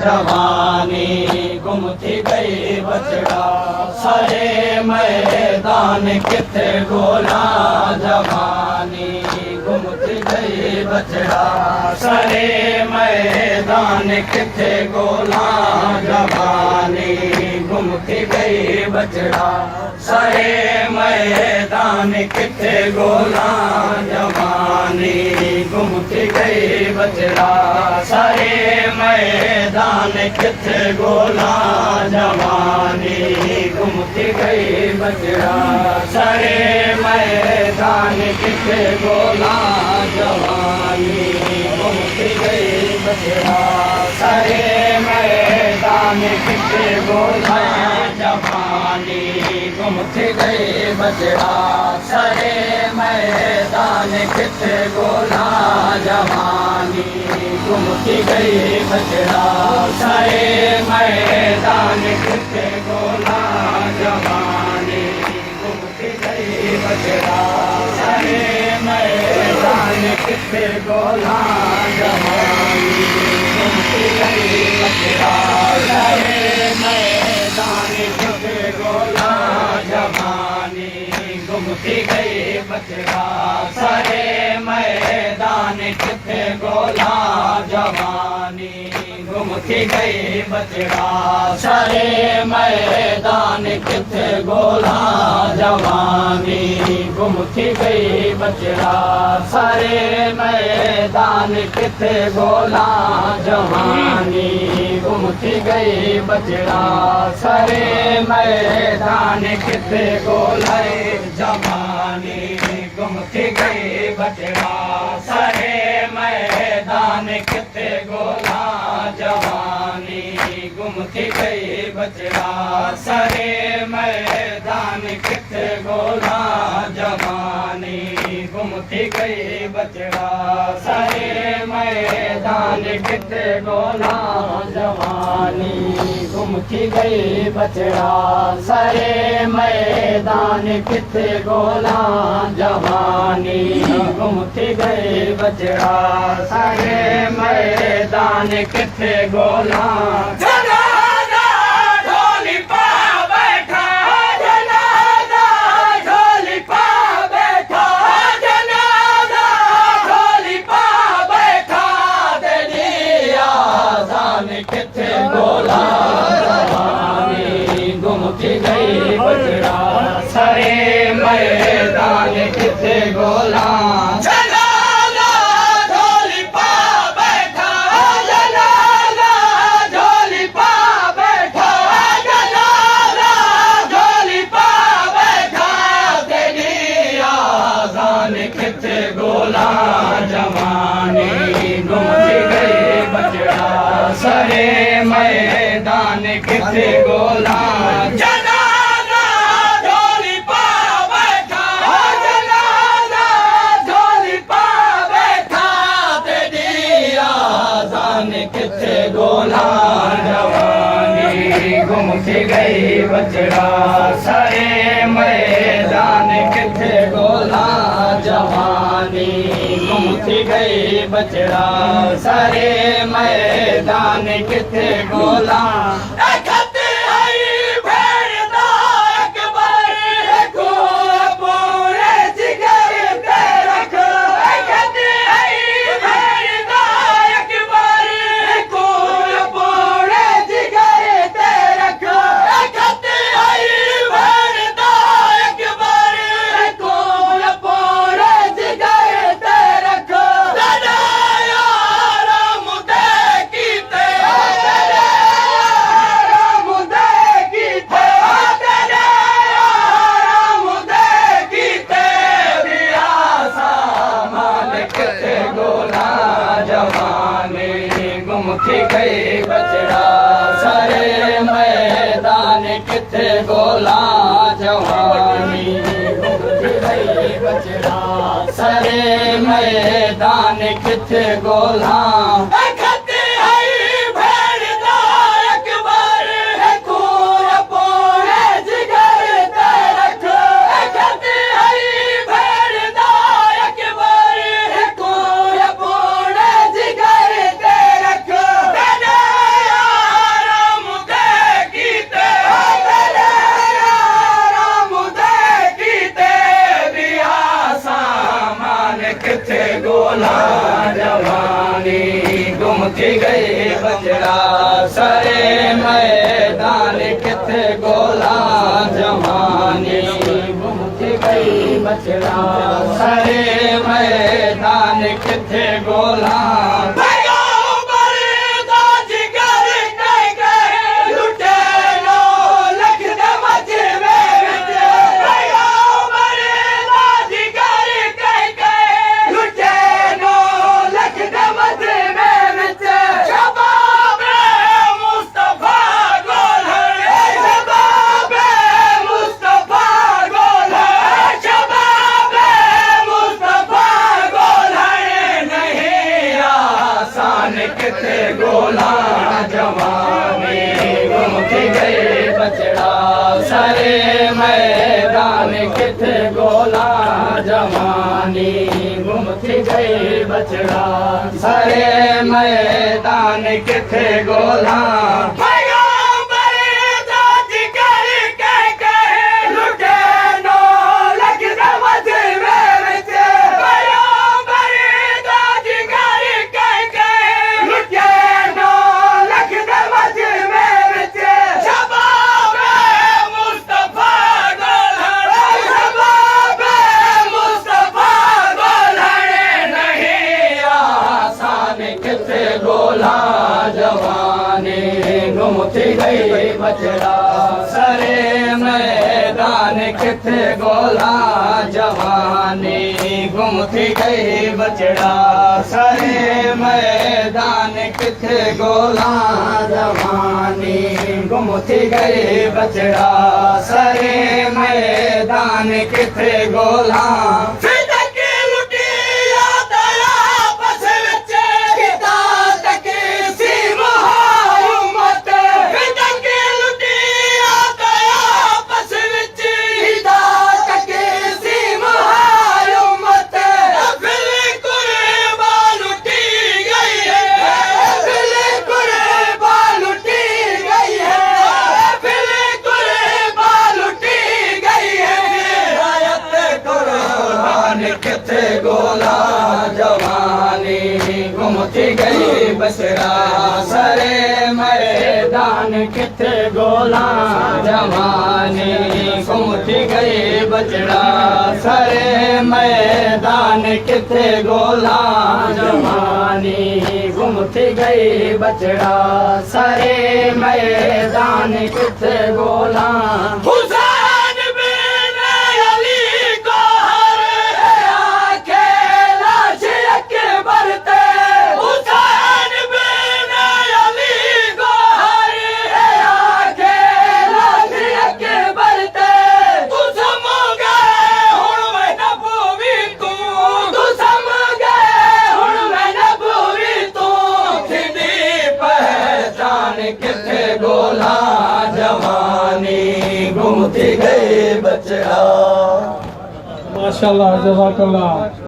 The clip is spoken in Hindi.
जवानी गुम थी गई बचड़ा सारे मैदान किथे गोला जवानी गुम थी गई बचड़ा सारे मैदान किथे गोला जवानी गुम थी गई बचड़ा सारे मैदान किथे गोला जवानी गुम थी गई बचड़ा सारे मैदान किथे गोला जवानी गुम थी गई बचड़ा सारे मैदान किथे गोला जवानी गुम थी गई बचड़ा सारे मैदान किथे गोला जवानी गुम थी गई बचड़ा सारे मैदान किथे गोला जवानी गुम थी गई बचड़ा सारे मैदान किथे गोला जवानी गुम थी गई बचड़ा सारे मैदान किथे गोला जवानी गुम थी गई बचड़ा सारे मैदान किथे गोला जवानी गुम थी गई बचड़ा सारे मैदान किथे गोला जवानी गुम थी गई बचड़ा सारे मैदान किथे गोला जवानी गुम थी गई बचड़ा सारे मैदान किथे गोला जवानी गुम थी गई बचड़ा सारे मैदान किथे गोला जवानी गुम थी गई बचड़ा सारे मैदान किथे गोला जवानी गुम थी गई बचड़ा सारे मैदान किथे गोला जवानी गुम थी गई बचड़ा सारे मैदान किथे गोला जवानी गुम थी गई बचड़ा सारे मैदान किथे गोला जवानी गुम थी गई बचड़ा सारे मैदान किथे गोला जनाजा ढोली पा बैठा जनाजा ढोली पा बैठा जनाजा ढोली पा बैठा तेरी आजान किथे गोला जवानी गुम थी गई बचड़ा सारे मैदान किथे गोला किथे गोला जवानी गुम थी गई बचड़ा सारे मैदान किथे गोला जनाजा ढोली पा बैठा जनाजा ढोली पा बैठा तेरी आजान किथे गोला जवानी गुम थी गई बचड़ा सारे मैदान किथे गोला जवानी गुम थी गई बचड़ा सारे मैदान किथे गोला गुम थी गई बचड़ा सारे मैदान किथे गोला जवानी गुम थी गई बचड़ा सारे मैदान किथे गोला बचड़ा सारे मैदान किथे गोला जवानी घुमती गई बचड़ा सारे मैदान किथे गोला किथे गोला जवानी घुमती गई बचड़ा सारे मैदान किथे गोला जवानी घुमती गई बचड़ा सारे मैदान किथे गोला गोला जवानी घुमती गई बचड़ा सारे मैदान किथे गोला जवानी घुमती गई बचड़ा सारे मैदान किथे गोला जवानी घुमती गई बचड़ा सारे मैदान किथे गोला किथे गोला जवानी घुमती गई बचड़ा सारे मैदान किथे गोला जवानी घुमती गई बचड़ा सारे मैदान किथे गोला जवानी घुमती गई बचड़ा सारे मैदान किथे गोला किथे गोला जवानी घुमती गई बचड़ा। माशाल्लाह, जज़ाकल्लाह।